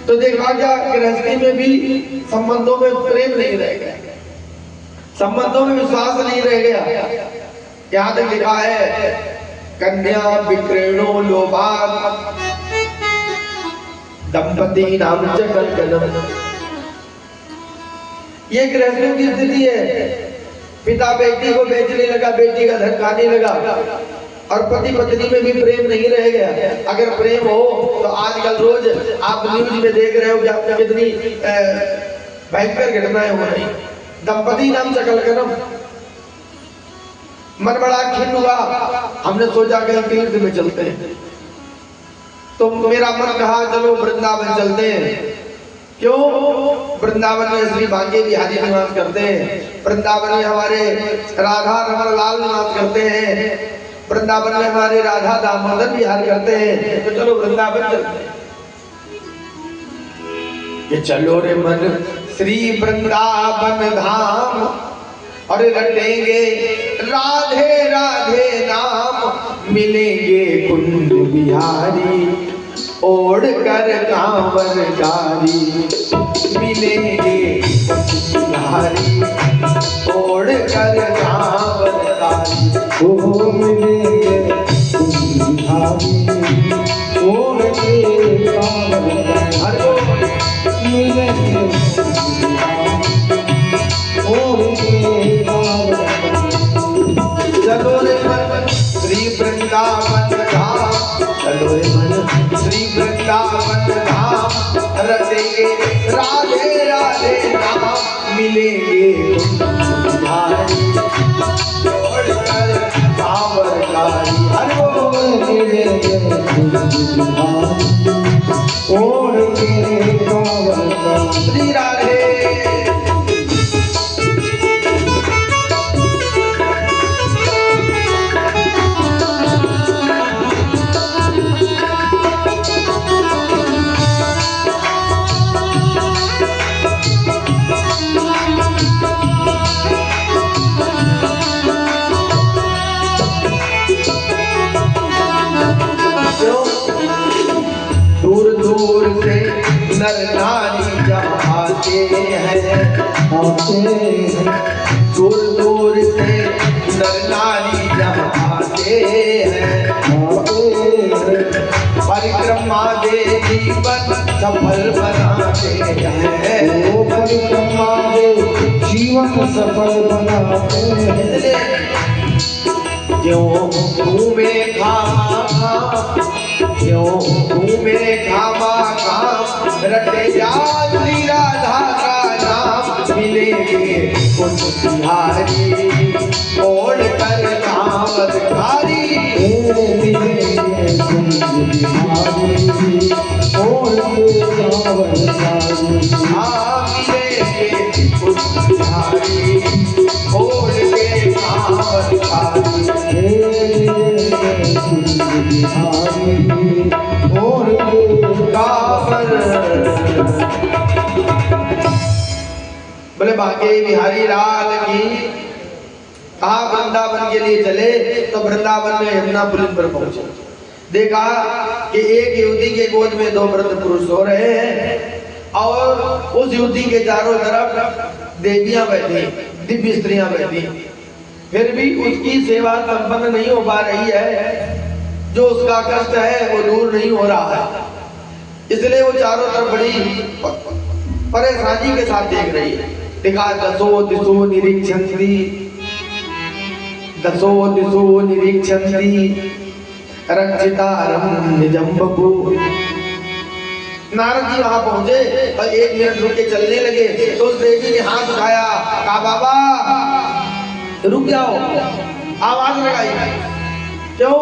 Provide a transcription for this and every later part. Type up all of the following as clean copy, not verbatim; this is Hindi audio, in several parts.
तो देखा क्या गृहस्थी में भी संबंधों में प्रेम नहीं रह गया, संबंधों में विश्वास नहीं रह गया। यहाँ तक लिखा है कन्या विक्रणो लोभात दंपति नाम च कलकलम। ये गृहस्थियों की स्थिति है। पिता बेटी को बेचने लगा, बेटी का धन खाने लगा, और पति पत्नी में भी प्रेम नहीं रह गया। अगर प्रेम हो तो आजकल रोज आप न्यूज में देख रहे हो कि कितनी भयंकर घटनाएं हो रही। दंपति नाम च कलकलम। मन बड़ा खिन्न हुआ, हमने सोचा कहीं तीर्थ में चलते हैं, तो मेरा मन कहा चलो वृंदावन चलते हैं। क्यों? वृंदावन में श्री भाग्य बिहारी निवास करते हैं, वृंदावन में हमारे राधा रमन लाल निवास करते हैं, वृंदावन में हमारे राधा दामोदर विहार करते हैं, तो चलो वृंदावन चलते हैं। ये चलो रे मन श्री वृंदावन धाम और रटेंगे राधे राधे नाम, मिलेंगे कुंज बिहारी ओढ़ कर कांवर गारी, मिलेंगे बिहारी ओढ़ कर कांवर गारी, ओ मिलेंगे बिहारी ओढ़ के कांवर गारी, मिलेंगे ओढ़ के कांवर गारी। चलो रे मन श्री वृंदावन धाम, चलो रे मन श्री वृंदावन धाम, रटेंगे राधे राधे नाम, मिलेंगे बिहारी ओढ़ कर कांवर गारी। हरि बोल। मिलेंगे बिहारी ओढ़ के कांवर गारी। श्री राधे। नर नारी जब आते हैं, दूर दूर से नर नारी जब आते हैं, परिक्रमा दे जीवन सफल बनाते हैं, वो परिक्रमा दे जीवन सफल बनाते हैं। क्यों घूमे खामा, क्यों घूमे खामा काम, रटे जा श्री राधा का नाम, मिलेंगे कुंज बिहारी ओढ़ कर कांवर गारी, मिलेंगे कुंज बिहारी ओढ़ के कांवर गारी। हाँ मिलेंगे कुंज बिहारी ओढ़ के कांवर गारी, कुंज बिहारी ओढ़ के कांवर। बोले भाग्य बिहारी लाल की। कहा वृंदावन के लिए चले, तो वृंदावन में यमुनापुरी पर पहुंचे। देखा कि एक युवती के गोद में दो वृद्ध पुरुष सो रहे हैं, और उस युवती के चारों तरफ देवियां बैठी, दिव्य स्त्रियां बैठी। फिर भी उसकी सेवा संपन्न नहीं हो पा रही है, जो उसका कष्ट है वो दूर नहीं हो रहा है। इसलिए वो चारों तरफ बड़ी परेशानी के साथ देख रही है। देखा दसो दिशो निरीक्षन्ति, दसो दिशो निरीक्षन्ति रक्षितारं निजं बभू। नारद जी वहां पहुंचे और 1 मिनट रुक के चलने लगे, तो उस देवी ने हाथ उठाया, कहा बाबा रुक जाओ, आवाज लगाई। क्यों?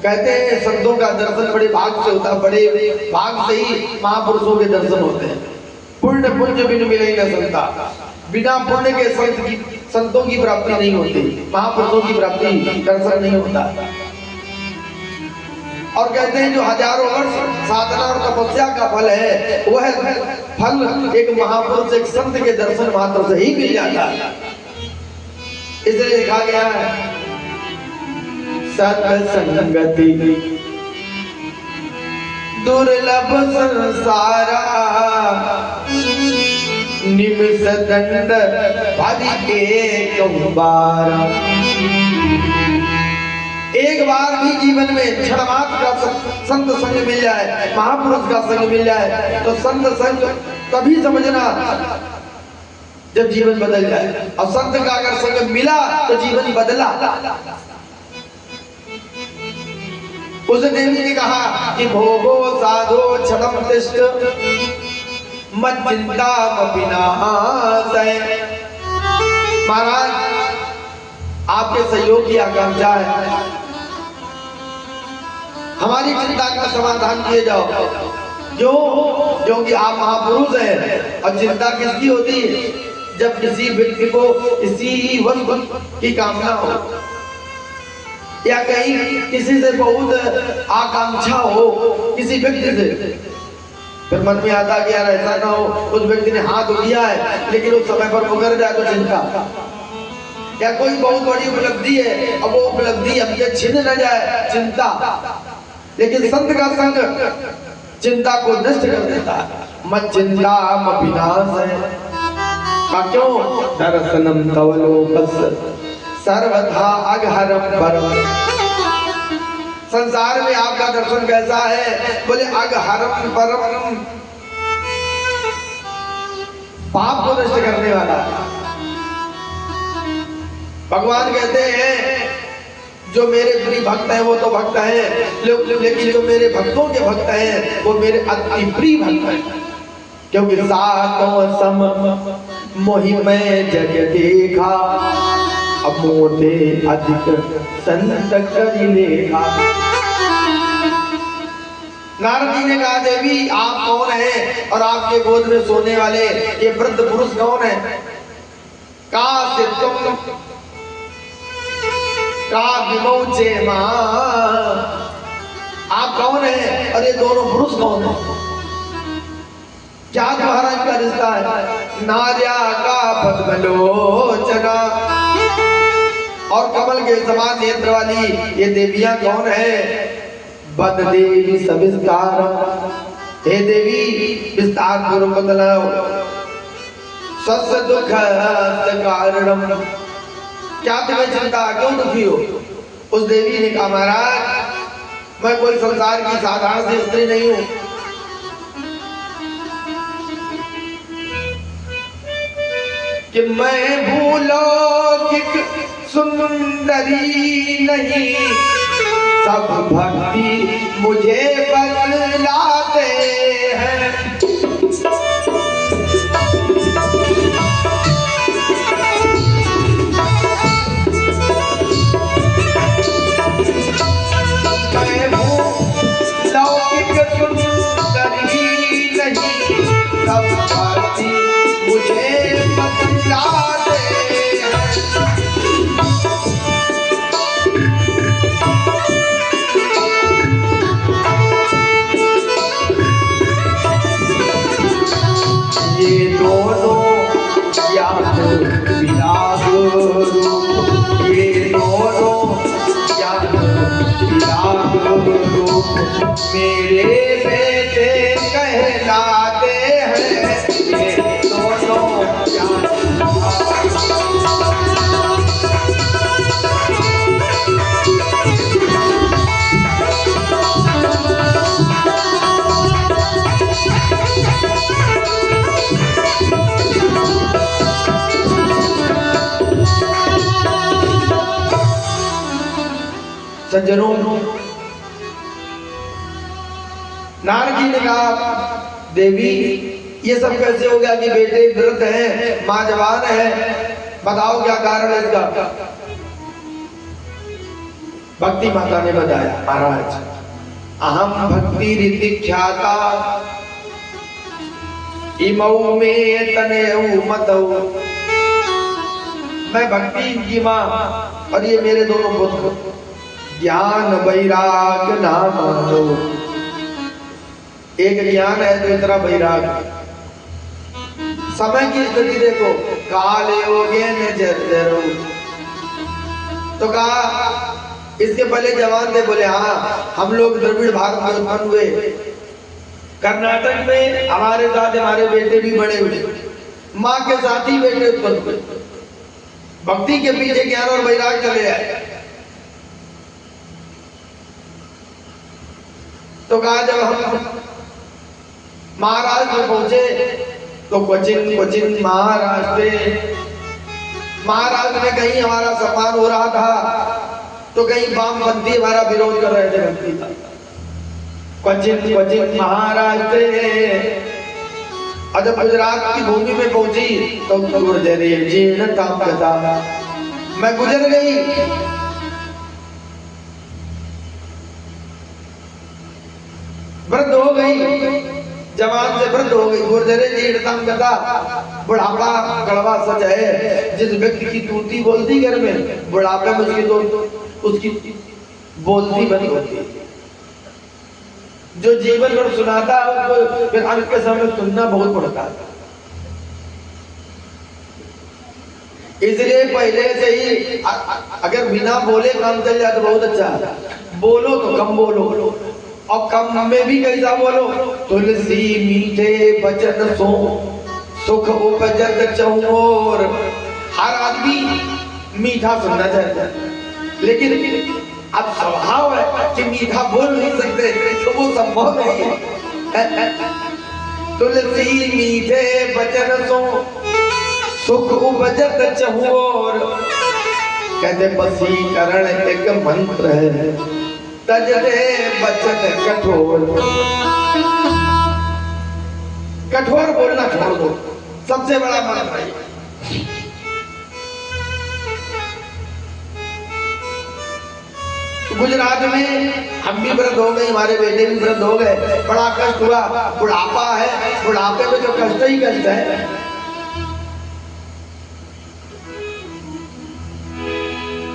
कहते हैं संतों का दर्शन बड़े भाग से होता, बड़े भाग से ही महापुरुषों के दर्शन होते हैं। पुण्य पुण्य बिन मिले न संता, बिना पुण्य के संतों की प्राप्ति नहीं होती, महापुरुषों की प्राप्ति दर्शन नहीं होता। और कहते हैं जो हजारों वर्ष साधना और तपस्या का फल है, वह फल एक महापुरुष एक संत के दर्शन मात्र से ही मिल जाता है। इसलिए लिखा गया है सत्संगति दुर्लभ संसारा निमिष दंड भरी के बार। एक बार भी जीवन में क्षण मात्र का संत संग मिल जाए, महापुरुष का संग मिल जाए, तो संत संग तभी समझना जब जीवन बदल जाए। और संत का अगर संग मिला तो जीवन बदला। उस देवी ने कहा कि भोगो साधो क्षणम तिष्ठ मज्जिंता विनाशय। महाराज आपके सहयोग की आकांक्षा है, हमारी चिंता का समाधान किए जाओ। क्योंकि आप महापुरुष हैं। और चिंता किसकी होती है? जब किसी व्यक्ति को किसी वस्तु की कामना हो या कहीं किसी से बहुत आकांक्षा हो किसी व्यक्ति से, फिर मन में आता कि यार ऐसा ना हो उस व्यक्ति ने हाथ उठाया है लेकिन उस समय पर मुकर जाए तो चिंता। या कोई बहुत बड़ी उपलब्धि है, अब वो उपलब्धि हमसे छिन न जाए, चिंता। लेकिन संत का संग चिंता को नष्ट कर देता है। मत चिंता विनाश है। क्यों? दर्शनम तव लोकस सर्वथा अघहरम परम। संसार में आपका दर्शन कैसा है? बोले अघहरम परम, पाप को नष्ट करने वाला। भगवान कहते हैं जो मेरे प्रिय भक्त हैं वो तो भक्त हैं, लेकिन जो मेरे भक्तों के भक्त हैं वो मेरे अति प्रिय भक्त हैं। क्योंकि सातों सम मोहि में जग देखा, अमोते अधिक संत करि लेखा। नारद जी ने कहा देवी आप कौन हैं और आपके गोद में सोने वाले ये वृद्ध पुरुष कौन है? का तुम का विमोचे मां, आप कौन हैं और ये दोनों पुरुष कौन हैं? क्या तुम्हारा इनका रिश्ता है? नार्या का पद्मलोचना, और कमल के समान नेत्र वाली ये देवियां कौन है? बद देवी सविस्तार, हे देवी विस्तार पूर्वक बतलाओ। सस दुख कारणम, क्या तुम्हें चिंता, क्यों दुखी हो? उस देवी ने कहा महाराज मैं कोई संसार की साधारण सी स्त्री नहीं हूं। कि मैं भूलौकिक सुंदरी नहीं, सब भक्ति मुझे बतलाते हैं। मैं भूलौकिक सुंदरी नहीं, सब भक्ति मुझे बतलाते हैं। ये दोनों या तो विलास रूप, ये दोनों या तो विलास रूप मेरे बेटे कहलाते हैं। ये दोनों सज्जनों, नारद जी ने कहा देवी ये सब कैसे हो गया कि बेटे वृद्ध हैं, माँ जवान है, बताओ क्या कारण है इसका? भक्ति माता ने बताया महाराज अहम भक्ति रीति ख्याता इमऊ में तनयऊ मतऊ। मैं भक्ति की माँ और ये मेरे दोनों पुत्र ज्ञान वैराग नाम मानो। एक ज्ञान है तो इतना वैराग। समय की स्थिति देखो, काल योगे न जरो। तो कहा इसके पहले जवान थे, बोले हाँ हम लोग द्रविड़ भारत में उत्पन्न हुए कर्नाटक में हमारे साथ हमारे बेटे भी बड़े हुए, माँ के साथ ही बेटे उत्पन्न हुए, भक्ति के पीछे ज्ञान और वैराग चले आए। तो कहा जब हम महाराष्ट्र में पहुंचे तो कोचिन महाराष्ट्र में कहीं हमारा सम्मान हो रहा था तो कहीं वामपंथी हमारा विरोध कर रहे थे भक्ति का। कोचिन महाराष्ट्र, और जब गुजरात की भूमि में पहुंची तो गुर्जरे जीर्ण काम करता, मैं गुजर गई। वृद्ध हो गई, जवान से वृद्ध हो गई, गुर्जरे जीर्ण काम करता। बुढ़ापा कड़वा सच है, जिस व्यक्ति की तूती बोलती घर में, बुढ़ापे में उसकी तो उसकी बोलती बंद होती है। जो जीवन भर सुनाता है उसको फिर अंत के समय सुनना बहुत पड़ता है। इसलिए पहले से ही अगर बिना बोले काम चल जाए तो बहुत अच्छा है। बोलो तो कम बोलो, और कम में भी कैसा बोलो, तुलसी मीठे बचन सो सुख उपजत चहुर। हर आदमी मीठा सुनना चाहता है, लेकिन अब स्वभाव है कि मीठा बोल नहीं सकते तो वो संभव नहीं है। तुलसी मीठे बचन सो सुख उपजत चहुर। कहते वशीकरण एक मंत्र है, तज दे बचन कठोर। कठोर बोलना छोड़ दो, सबसे बड़ा मंत्र है। गुजरात में हम भी वृद्ध हो गए, हमारे बेटे भी वृद्ध हो गए, बड़ा कष्ट हुआ। बुढ़ापा है, बुढ़ापे में तो कष्ट ही कष्ट है।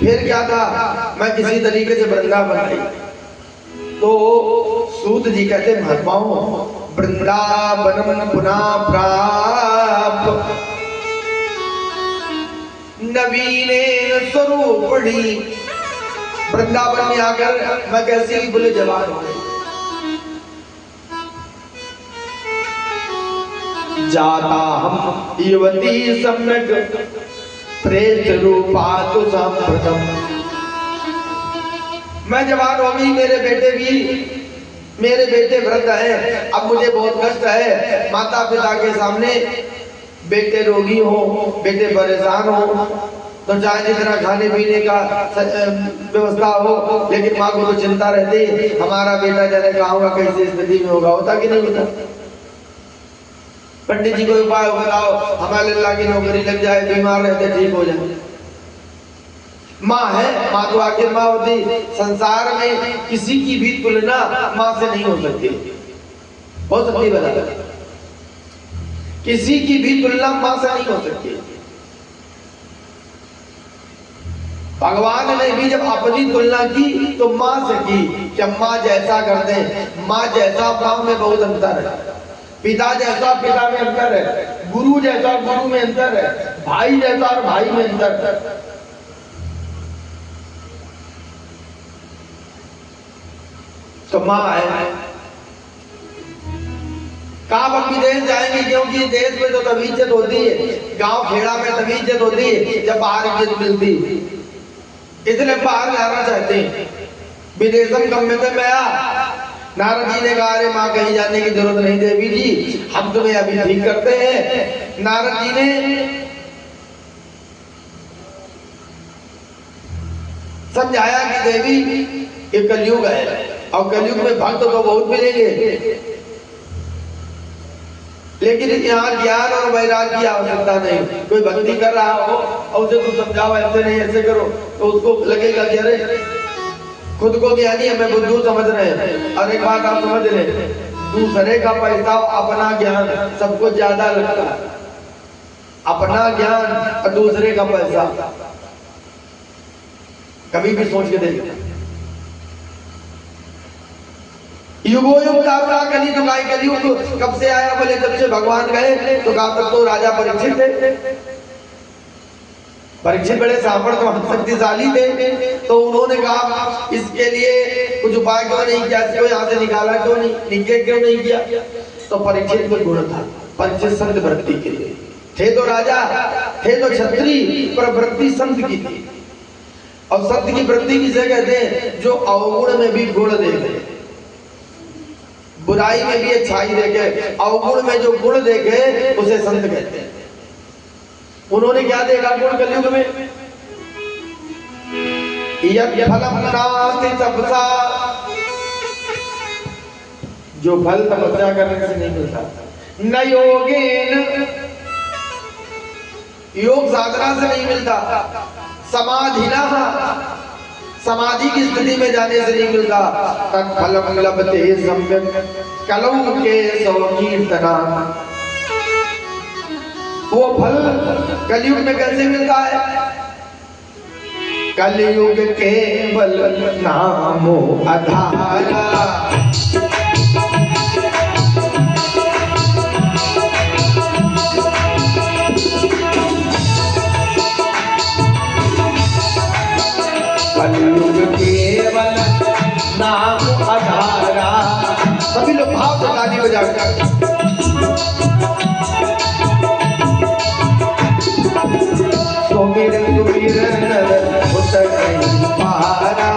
फिर क्या था, मैं किसी तरीके से वृंदावन आई तो सूत जी कहते महात्माओं, वृंदावनम पुनः प्राप्त नवीनेन स्वरूपणी। वृंदावन में आकर मैं कैसी बोले जवान हो गई। जाता हम युवती सम्यक प्रेत रूपा तो संप्रथम। मैं जवान हो गई, मेरे बेटे वृद्ध हैं। अब मुझे बहुत कष्ट है, माता पिता के सामने बेटे रोगी हो, बेटे परेशान हो तो चाहे जितना खाने पीने का व्यवस्था हो, लेकिन माँ को तो चिंता रहती हमारा बेटा जाने कहाँ होगा, कैसी स्थिति में होगा। होता कि नहीं होता? पंडित जी को उपाय बताओ, हमारे अल्लाह की नौकरी लग जाए, बीमार रहते ठीक हो जाए। माँ है, माँ तो आखिर माँ होती। संसार में किसी की भी तुलना माँ से नहीं हो सकती। हो सकती बता, किसी की भी तुलना माँ से नहीं हो सकती। भगवान ने भी जब अपनी तुलना की तो माँ से की, जब माँ जैसा कर दे, माँ जैसा माँ में बहुत अंतर है, पिता जैसा पिता में अंतर है, गुरु जैसा गुरु में अंतर है, भाई जैसा और भाई में अंतर है। तो माँ है। कहाँ पर विदेश जाएंगे, क्योंकि देश में तो तभी इज्जत होती है, गांव खेड़ा में तभी इज्जत होती है जब बाहर इज्जत मिलती है। इसलिए बाहर जाना चाहते हैं। विदेशम गम्यते मया। नारद जी ने कहा, अरे माँ कहीं जाने की जरूरत नहीं देवी जी, हम तुम्हें अभी ठीक करते हैं। नारद जी ने समझाया कि देवी ये कलयुग है और कलयुग में भक्त तो बहुत मिलेंगे, लेकिन यहाँ ज्ञान और वैराग्य की आवश्यकता नहीं। कोई भक्ति कर रहा हो और उसे कुछ समझाओ, ऐसे नहीं ऐसे करो, तो उसको लगेगा कि अरे खुद को ज्ञानी हमें बुद्धू समझ रहे हैं। और एक बात आप समझ ले, दूसरे का पैसा अपना ज्ञान सबको ज्यादा लगता है। अपना ज्ञान और दूसरे का पैसा, कभी भी सोच के देखना। युगो युग दारुणा कली तो गाय कलयुग कब से आया, बोले जब से भगवान गए तो कहा तब तो राजा परीक्षित थे। परीक्षित बड़े सामर्थ्यवान शक्तिशाली थे, तो उन्होंने कहा इसके लिए कुछ उपाय क्यों नहीं किया, इसको यहाँ से निकाला क्यों नहीं, निकेत क्यों नहीं किया। तो परीक्षित को गुण था, परीक्षित संत वृत्ति के लिए थे, तो राजा थे, तो क्षत्रिय, पर वृत्ति संत की थी। और संत की वृत्ति किसे कहते हैं, जो अवगुण में भी गुण देखे, बुराई में भी अच्छाई देखे, अवगुण में जो गुण देखे उसे संत कहते हैं। उन्होंने क्या देखा गुण कलयुग में, फलम नास्ति तपसा, जो फल तपस्या करने से नहीं मिलता, न योगेन, योग साधना से नहीं मिलता, समाधिना, समाधि की स्थिति में जाने से नहीं मिलता, तत्फलम लभते सम्यक कलौ के कीर्तना। वो फल कलयुग में कैसे मिलता है, कलयुग केवल नामो आधारा, कलयुग केवल नाम आधारा। सभी लोग भाव से ताली बजाकर सुमिर सुमिर नर उतर नहीं पारा,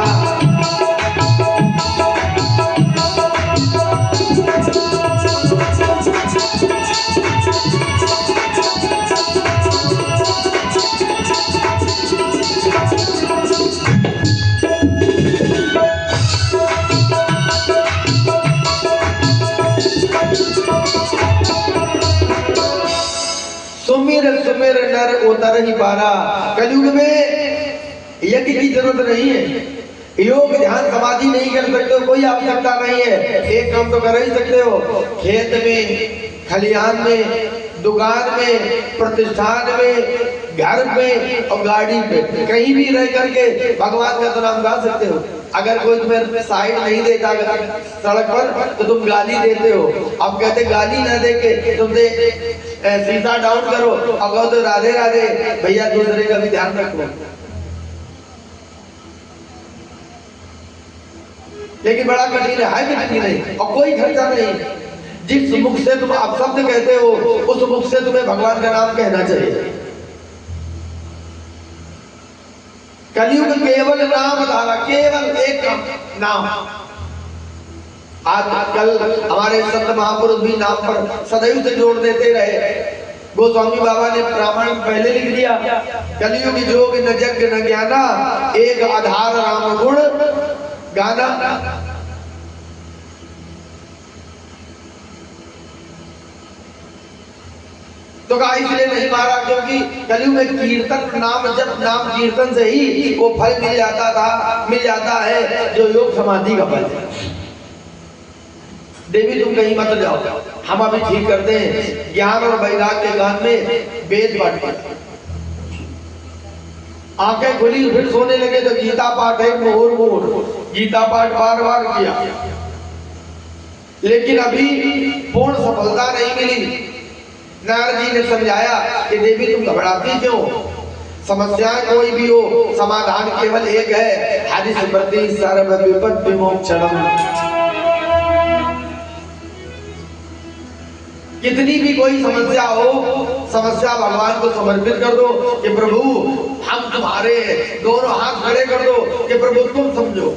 सुमिर सुमिर नर उतर ही पारा। कलयुग में यज्ञ की जरूरत नहीं है, योग ध्यान समाधि नहीं कर सकते हो, कोई आवश्यकता नहीं है। एक काम तो कर ही सकते हो, खेत में, खलिहान में, दुकान में, प्रतिष्ठान में, घर में और गाड़ी पे, कहीं भी रह करके भगवान का तो नाम गा सकते हो। अगर कोई तुम्हें साइड नहीं देता सड़क पर तो तुम गाली देते हो। अब कहते गाली ना देके तुमसे शीशा डाउन करो, अब तो राधे राधे भैया, दूसरे का भी ध्यान रखो। लेकिन बड़ा कठिन है कि नहीं, और कोई खर्चा नहीं। जिस मुख से तुम अपशब्द कहते हो उस मुख से तुम्हें भगवान का नाम कहना चाहिए। कलयुग केवल नाम धारा, केवल एक नाम। आजकल हमारे संत महापुरुष भी नाम पर सदैव से जोड़ देते रहे। गोस्वामी बाबा ने प्रामाणिक पहले लिख दिया, कलयुग जोग न जग न ज्ञाना, एक आधार राम गुण गाना। तो कहा इसलिए नहीं मारा क्योंकि कलयुग में कीर्तन नाम जब नाम कीर्तन से ही वो फल मिल जाता है जो योग समाधि का फल है। देवी तुम कहीं मत जाओ, हम अभी ठीक करते हैं। ज्ञान और वैराग्य के गान में वेद पाठ करते, आंखें खुली फिर सोने लगे तो गीता पाठ है, मोर मोर गीता पाठ बार बार किया, लेकिन अभी पूर्ण सफलता नहीं मिली। नारद जी ने समझाया कि देवी तुम घबराती क्यों, समस्याएं कोई भी हो समाधान केवल एक है, हरि स्मृति सर्व विपद विमोक्षणम। कितनी भी कोई समस्या हो, समस्या भगवान को समर्पित कर दो कि प्रभु हम तुम्हारे, दोनों हाथ खड़े कर दो कि प्रभु तुम समझो।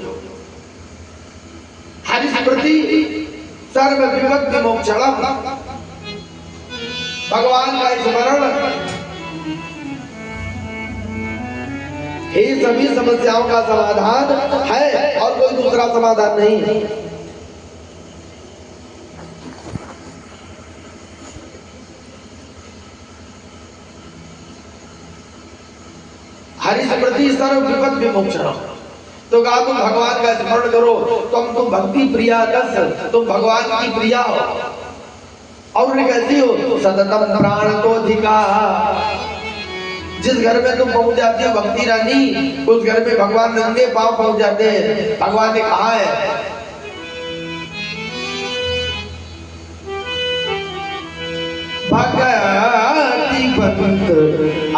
हरि स्मृति सर्व विपद विमोक्षणम, भगवान का स्मरण ही सभी समस्याओं का समाधान है और कोई दूसरा समाधान नहीं है। हरि स्मृति सर्व विपद विमोक्षणम, तो कहा तुम भगवान का स्मरण करो, तुम भक्ति प्रिया दस, तुम भगवान की प्रिया हो। और कैसी हो, सततम प्राण को धिका, जिस घर में तुम पहुंच जाती हो भक्ति रानी, उस घर में भगवान नंगे पांव पहुंच जाते हैं। भगवान ने कहा है भक्ति बंद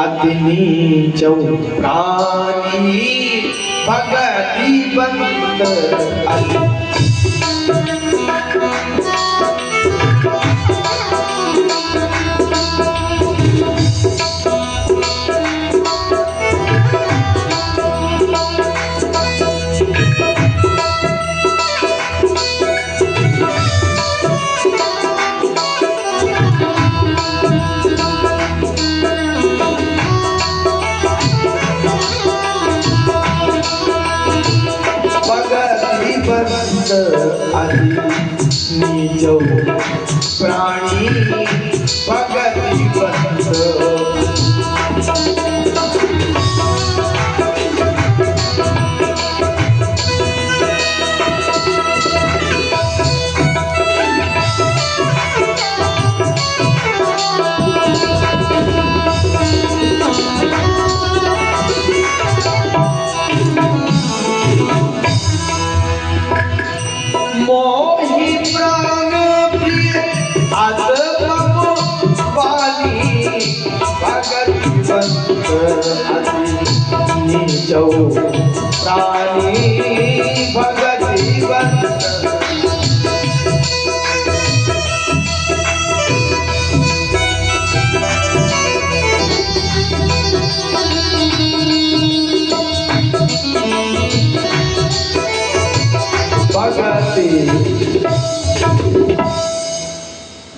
अति नीच प्राणी भगति बंद नीचो प्राणी भगति बंद नीचो प्राणी भगति बंद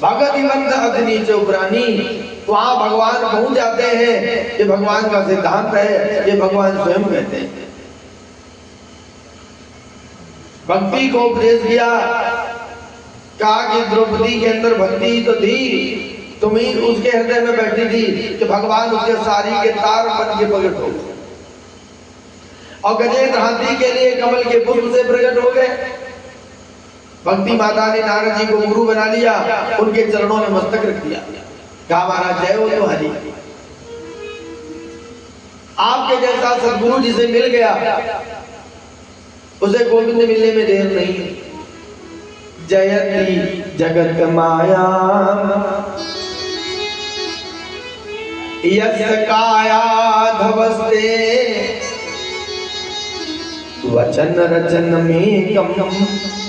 भगति बंद अति नीचो प्राणी। वहां भगवान पहुंच जाते हैं। ये भगवान का सिद्धांत है, ये भगवान स्वयं कहते हैं। भक्ति को उपदेश किया, कहा कि द्रौपदी के अंदर भक्ति तो थी, तुम ही उसके हृदय में बैठी थी कि भगवान उसके सारी के तार बन के प्रकट हो गए और गजेंद्र हाथी के लिए कमल के पुष्प से प्रकट हो गए। भक्ति माता ने नारद जी को गुरु बना लिया, उनके चरणों में मस्तक रख दिया, कहा महाराज जय हो तुम्हारी। आपके जैसा सदगुरु जिसे मिल गया उसे गोविंद मिलने में देर नहीं। जयति जगत माया यस्य काया धवस्ते वचन रचन में कम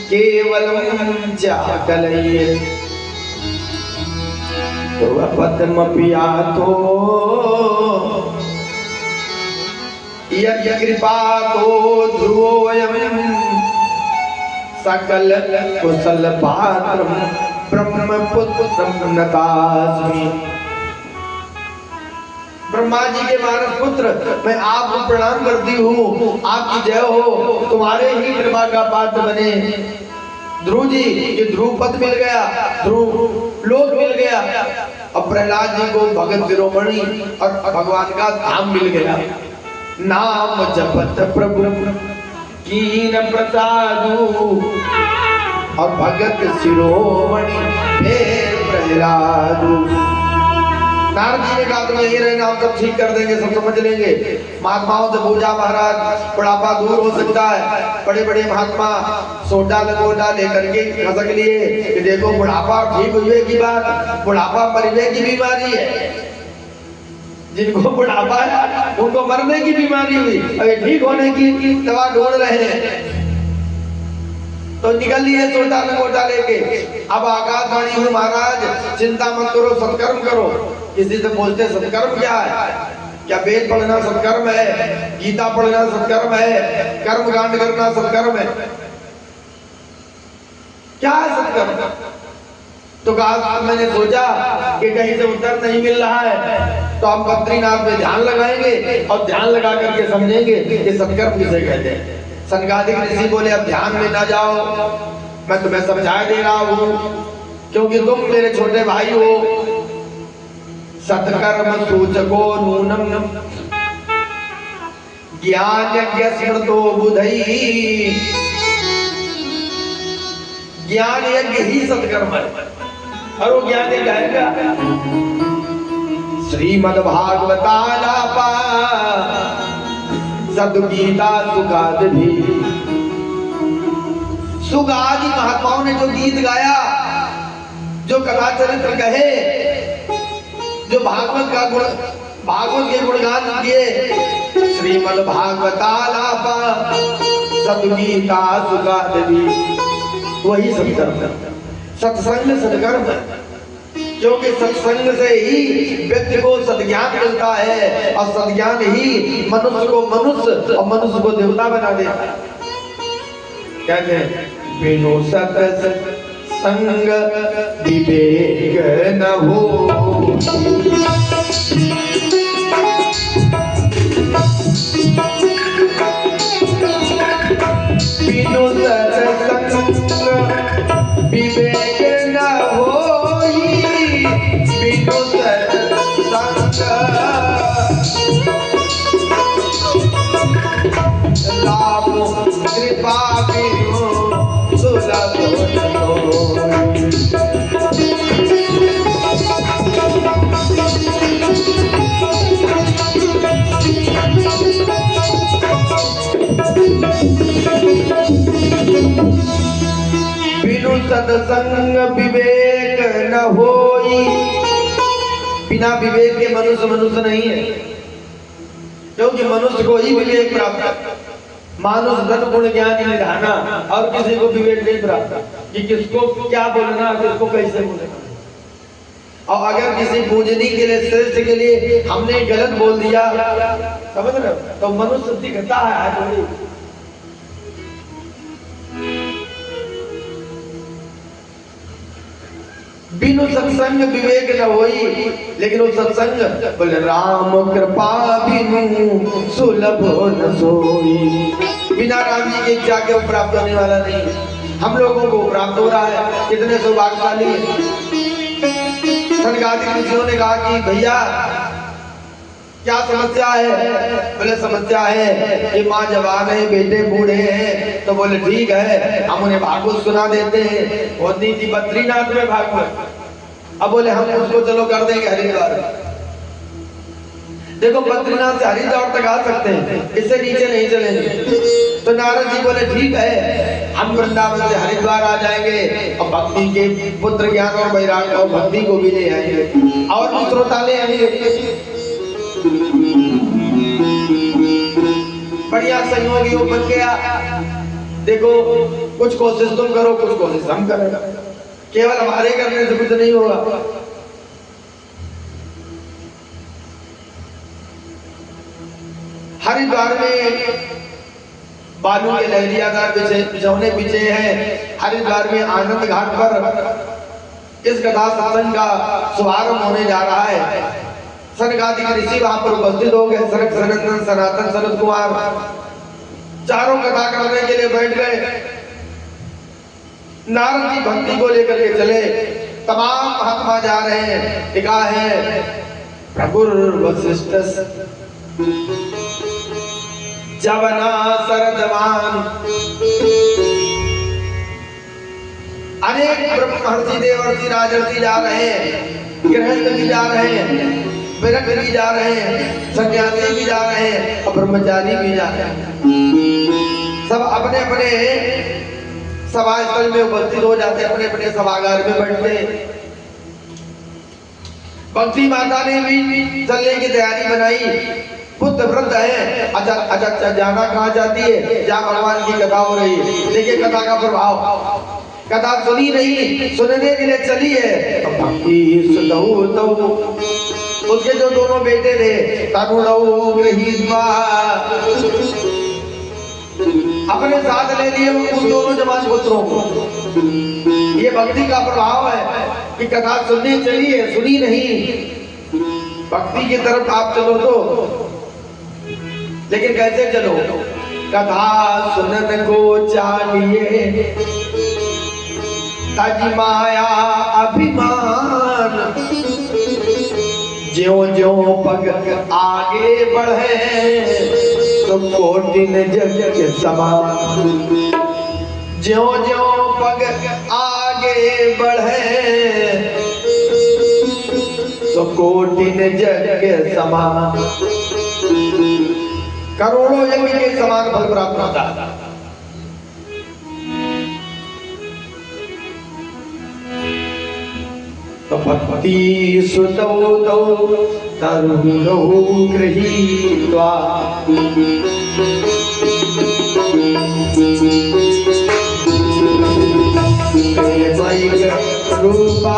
केवलम जागलये तो पद्म पिया तो यज्ञ कृपा तो ध्रुवोयम सकल कुशल पात्रम ब्रह्मपुत्रम नतास्मि। ब्रह्मा जी के मानस पुत्र मैं आपको प्रणाम करती हूँ, आपकी जय हो, तुम्हारे ही कृपा का पात्र बने। ध्रुव जी ये ध्रुव पद मिल गया, ध्रुव लोक मिल गया। अब प्रहलाद जी को भगत शिरोमणि और भगवान का धाम मिल गया। नाम जपत प्रभु कीन प्रसादु और भगत शिरोमणि फिर प्रहलादु। नारद जी ने कहा तुम यही रहना, हम सब ठीक कर देंगे, सब समझ लेंगे। महात्माओं से पूछा महाराज बुढ़ापा दूर हो सकता है। बड़े बड़े महात्मा सोडा लगोडा लेकर के खसक लिए कि देखो बुढ़ापा ठीक हुए की बात, बुढ़ापा मरने की बीमारी है। जिनको बुढ़ापा है उनको मरने की बीमारी हुई, अभी ठीक होने की दवा ढूंढ रहे हैं। तो निकल लिए सोडा लगोडा लेके। अब आकाशवाणी हुई महाराज चिंता मत करो, सत्कर्म करो। किसी से पूछते सत्कर्म क्या है? क्या वेद पढ़ना सत्कर्म है? गीता पढ़ना सत्कर्म है? कर्म कांड करना सत्कर्म है? क्या है सत्कर्म? तो कहा मैंने सोचा कि कहीं से उत्तर नहीं मिल रहा है तो हम बद्रीनाथ में ध्यान लगाएंगे और ध्यान लगा करके समझेंगे कि सत्कर्म किसे कहते हैं। सनकादिक ऋषि बोले अब ध्यान में ना जाओ, मैं तुम्हें समझा दे रहा हूँ क्योंकि तुम मेरे छोटे भाई हो। सत्कर्म सूचको नूनम ज्ञान यज्ञ स्मृतो बुधई। ज्ञान यज्ञ ही सत्कर्म है और वो ज्ञान यज्ञ है श्रीमद् भागवतालापा सद्गीता सुगाद भी। सुगादि महात्माओं ने जो गीत गाया, जो कथा चरित्र कहे, जो भागवत का गुण भागवत के गुणगान किए, श्रीमद् भागवतालापा सद्गीता सुगादेवी, वही सत्कर्म, सत्संग सत्कर्म। क्योंकि सत्संग से ही व्यक्ति को सद्ज्ञान मिलता है और सद्ज्ञान ही मनुष्य को मनुष्य और मनुष्य को देवता बना देता है। कहते हैं बिनु सत्संग विवेक न हो, बिनु सत्संग विवेक न होई, बिनु सत्संग राम कृपा बिनु सुलभ न होई। बिनु सत्संग विवेक न होई, बिना विवेक के मनुष्य मनुष्य नहीं है, क्योंकि मनुष्य को ही विवेक प्राप्त है। मानुष धन गुण ज्ञान निधाना, और किसी को विवेक नहीं प्राप्त कि किसको क्या बोलना, किसको कैसे बोलना। और अगर किसी पूजनी के लिए, श्रेष्ठ के लिए हमने गलत बोल दिया, समझ रहे हो, तो मनुष्य दिखता है। बिनु सत्संग विवेक न होई, लेकिन वो सत्संग बोले राम कृपा बिनु सुलभ न सोई। बिना राम जी की इच्छा के वो प्राप्त होने वाला नहीं। हम लोगों को प्राप्त हो रहा है, कितने सौभाग्यशाली है। सनकादिक ऋषियों ने कहा कि भैया क्या समस्या है? बोले समस्या है कि माँ जवान है, बेटे बूढ़े हैं। तो बोले ठीक है, हम उन्हें भागवत सुना देते हैं। होती थी बद्रीनाथ में भागवत, अब बोले हम उसको चलो कर देंगे हरिद्वार। देखो बद्रीनाथ से हरिद्वार तक आ सकते हैं, इससे नीचे नहीं चलेंगे। तो नारद जी बोले ठीक है, हम वृंदावन से हरिद्वार आ जाएंगे और भक्ति के पुत्र ज्ञान और वैराग्य और भक्ति को भी ले आएंगे और भी श्रोता ले आएंगे। बढ़िया संयोगी बन गया। देखो कुछ कोशिश तुम करो, कुछ कोशिश हम करें, केवल हमारे करने से कुछ नहीं होगा। हरिद्वार में बालू के लहरियादार बिछौने बिछे हैं। हरिद्वार में आनंद घाट पर इस कथा सत्संग का शुभारंभ होने जा रहा है। सनकादिक ऋषि वहां पर उपस्थित हो गए। सनक सनंदन सनातन सनत कुमार चारों कथा करने के लिए बैठ गए। नारद जी भक्ति को लेकर के चले, तमाम महात्मा जा रहे हैं। लिखा है प्रभुर वशिष्ठ जवना सरदवान, अनेक ब्रह्मर्षि देवर्षि राजर्षि जा रहे हैं, गृहस्थ भी जा रहे हैं, विरक्त भी जा रहे हैं, सन्यासी भी जा रहे हैं और ब्रह्मचारी भी जा रहे हैं। सब अपने अपने सभा स्थल में उपस्थित हो जाते, अपने अपने सभागार में बैठते। बंसी माता ने भी चलने की तैयारी बनाई। पुत्र वृद्ध है, अच्छा जाना कहाँ जाती है? जहाँ भगवान की कथा हो रही है। देखिए कथा का प्रभाव। कथा सुनी नहीं, सुनने के लिए चली है। उसके जो दोनों बेटे थे, अपने साथ ले लिए उन दोनों जवान पुत्रों को। ये भक्ति का प्रभाव है कि कथा सुनने चली है, सुनी नहीं। भक्ति की तरफ आप चलो तो, लेकिन कैसे चलो? कथा सुनन को चाहिए तज माया अभिमान, ज्यों ज्यों पग आगे बढ़े तो कोटिन जग के समान। ज्यों ज्यों पग आगे बढ़े तो कोटिन जग के समान। करोड़ों यज्ञ के समान फल प्राप्त होता है। तो भक्ति श्रुतौ तौ तरुणौ गृहीत्वा प्रेमैक रूपा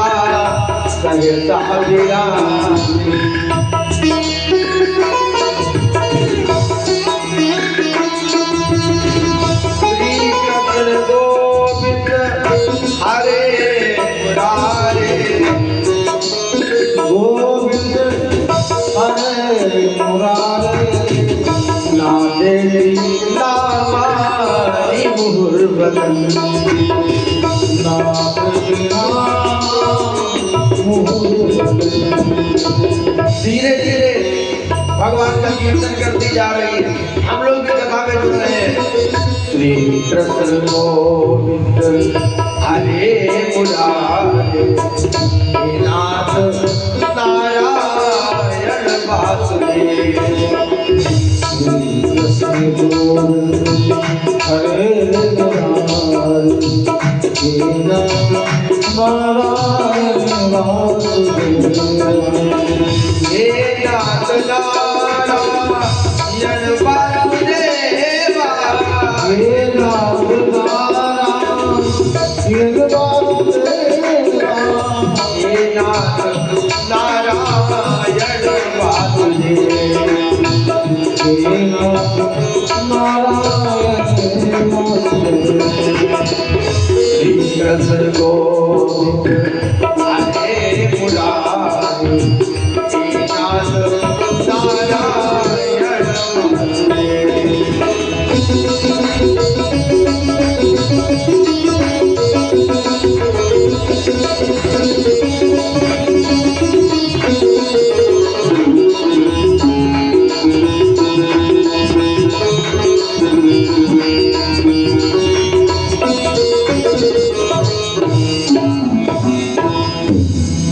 सहसा विरामि। श्री कृष्ण गोविंद हरे मुरारे, गोविंद हरे मुरारे, नादे नामानि मुहुर्वदन, नाद बिना धीरे धीरे भगवान का कीर्तन करती जा रही है। हम लोग भी कथा में जुड़ रहे हैं। श्री कृष्ण गोविंद हरे मुरारे, नाथ नारायण वासुदेव। श्री कृष्ण गोविंद हरे मुरारे, नाथ नारायण वासुदेव। हे नाथ नारायण वासुदेवा, हे नाथ नारायण वासुदेवा, हे नाथ नारायण वासुदेवा, हे नाथ नारायण वासुदेवा। श्री कृष्ण गोविंद हरे मुरारे, नाथ नारायण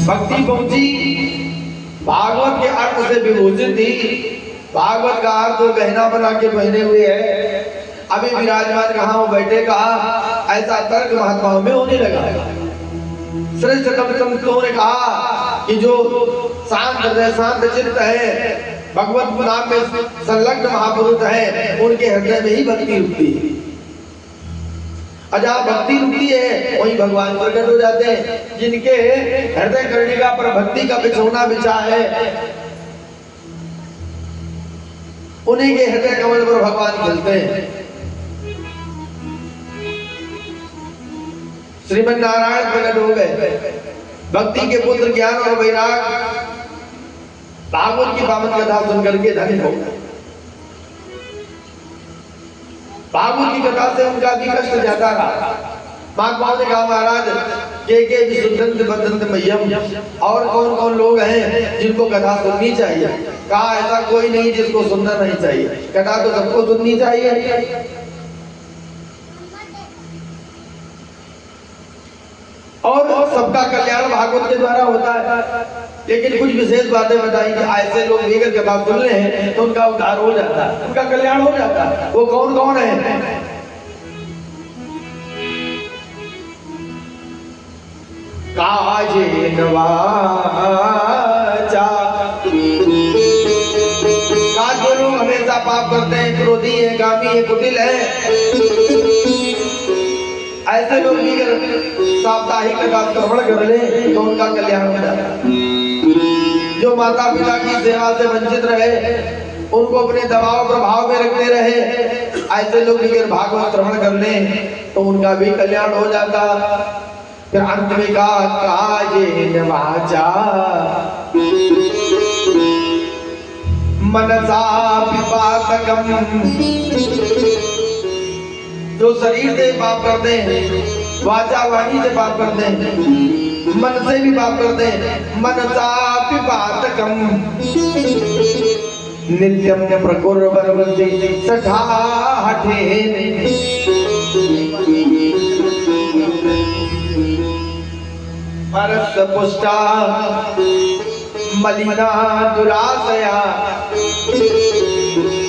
भक्ति पहुंची भागवत के अर्थ से विभूषित थी। भागवत का अर्थ वो गहना बना के पहने हुए है। अभी विराजमान कहाँ वो बैठे, कहा ऐसा तर्क महात्माओं में होने लगा। श्रेष्ठतम संतों ने कहा कि जो शांत हृदय शांत चित्त है, भगवत नाम में संलग्न महापुरुष है, उनके हृदय में ही भक्ति रुकती है। जहाँ भक्ति रुकती है वही भगवान प्रकट हो जाते हैं। जिनके हृदय कर्णिका पर भक्ति का बिछौना बिछा है, उन्हीं के हृदय कमल पर भगवान खिलते हैं। श्रीमन नारायण प्रकट हो गए। भक्ति के पुत्र ज्ञान और वैराग भागवत की पावन कथा सुनकर के धन्य हो गए। भागवत की कथा से उनका भी कष्ट जाता रहा। महात्माओं ने कहा महाराज के विशुद्धंत बदंत मह्यम, और कौन कौन लोग हैं जिनको कथा सुननी चाहिए? कहा ऐसा कोई नहीं जिसको सुनना नहीं चाहिए, कथा तो सबको सुननी चाहिए। और सबका कल्याण भागवत के द्वारा होता है। लेकिन कुछ विशेष बातें बताई कि ऐसे लोग भी अगर कथा सुन ले तो उनका उद्धार हो जाता है, उनका कल्याण हो जाता है। वो कौन कौन है? काजेन वाचा, जो लोग हमेशा पाप करते हैं, क्रोधी है, कामी है, कुटिल है, ऐसे लोग भी अगर साप्ताहिक कथा श्रवण कर ले तो उनका कल्याण हो जाता है। जो माता पिता की सेवा से वंचित रहे, उनको अपने दबाव प्रभाव में रखते रहे, ऐसे लोग भी अगर भागवत श्रवण कर ले तो उनका भी कल्याण हो जाता। फिर अंत में कहा काजेन वाचा मनसा विपाकम, जो शरीर से पाप करते हैं, वाचा वाणी से पाप करते हैं, मन से भी पाप करते हैं, मनसा विपाकम नित्यम प्रकुर्वन्ति सठा हठेन, परस पुष्टा मलिना दुराशया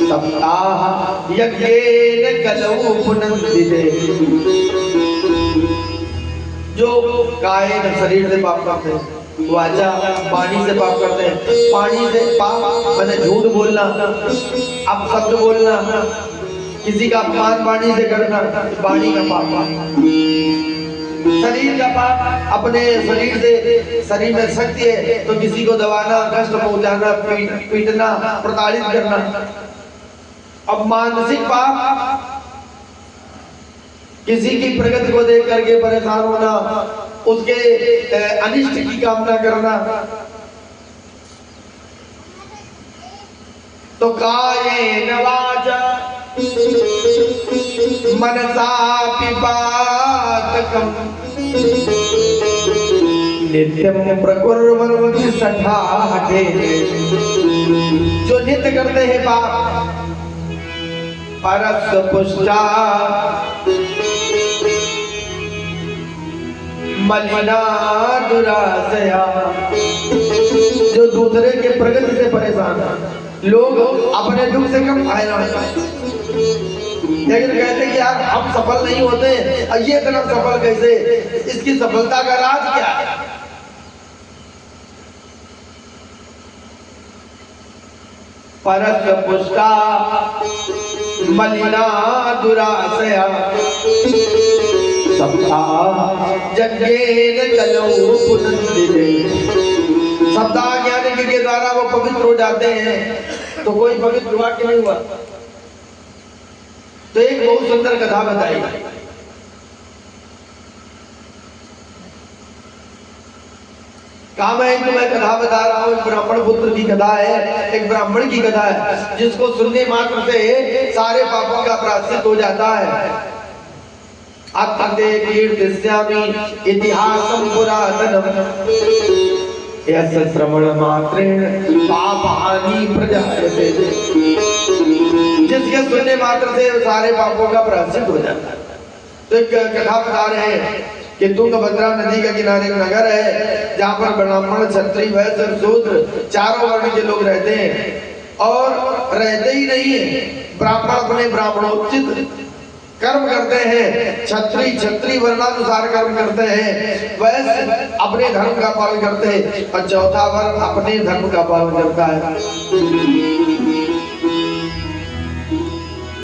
सप्ताह यज्ञेन कलौ पुनन्दिते, जो कायेन शरीर से पाप करते हैं, वाचा वाणी से पाप करते हैं। वाणी से पाप मैंने झूठ बोलना, अपशब्द बोलना, किसी का अपमान वाणी से करना, वाणी का पाप। शरीर का पाप, अपने शरीर से, शरीर में शक्ति है तो किसी को दबाना, कष्ट पहुंचाना, पीटना, प्रताड़ित करना। अब मानसिक पाप, किसी की प्रगति को देख करके परेशान होना, उसके अनिष्ट की कामना करना। तो कायेन वाचा मनसा पिपातकम नित्यम प्रकुर्वन्ति सठाटे। जो नित्य करते हैं पाप, परस पुष्टा मलिना दुराशया। जो दूसरे के प्रगति से परेशान है, लोग अपने दुख से कम फायदा उठाते, लेकिन कहते कि यार हम सफल नहीं होते, ये इतना सफल कैसे, इसकी सफलता का राज क्या है? परस पुष्टा मलिना दुराशया यज्ञेन कलौ पुनन्दिते। सप्ताह ज्ञान के द्वारा वो पवित्र हो जाते हैं। तो कोई पवित्र हुआ कि नहीं हुआ? तो एक बहुत सुंदर कथा बताई। कहा मैं कथा बता रहा हूँ, ब्राह्मण पुत्र की कथा है, एक ब्राह्मण की कथा है, जिसको सुनने मात्र से सारे पापों का प्रायश्चित हो जाता है। अत्ते कीर्तिस्यामि इतिहासं पुरातनम् यस्य श्रवण मात्रेण पापानि प्रजायते। जिसके सुनने मात्र से सारे पापों का प्रायश्चित हो जाता है। तो एक कथा बता रहे हैं कि तुंगभद्रा नदी के किनारे एक नगर है, जहाँ पर ब्राह्मण, क्षत्रिय, वैश्य, शूद्र चारों वर्ण के लोग रहते हैं। और रहते ही नहीं है, ब्राह्मण अपने ब्राह्मणोचित कर्म करते हैं, क्षत्रिय वर्णानुसार कर्म करते हैं, वैश्य अपने धर्म का पालन करते हैं, और चौथा वर्ण अपने धर्म का पालन करता है।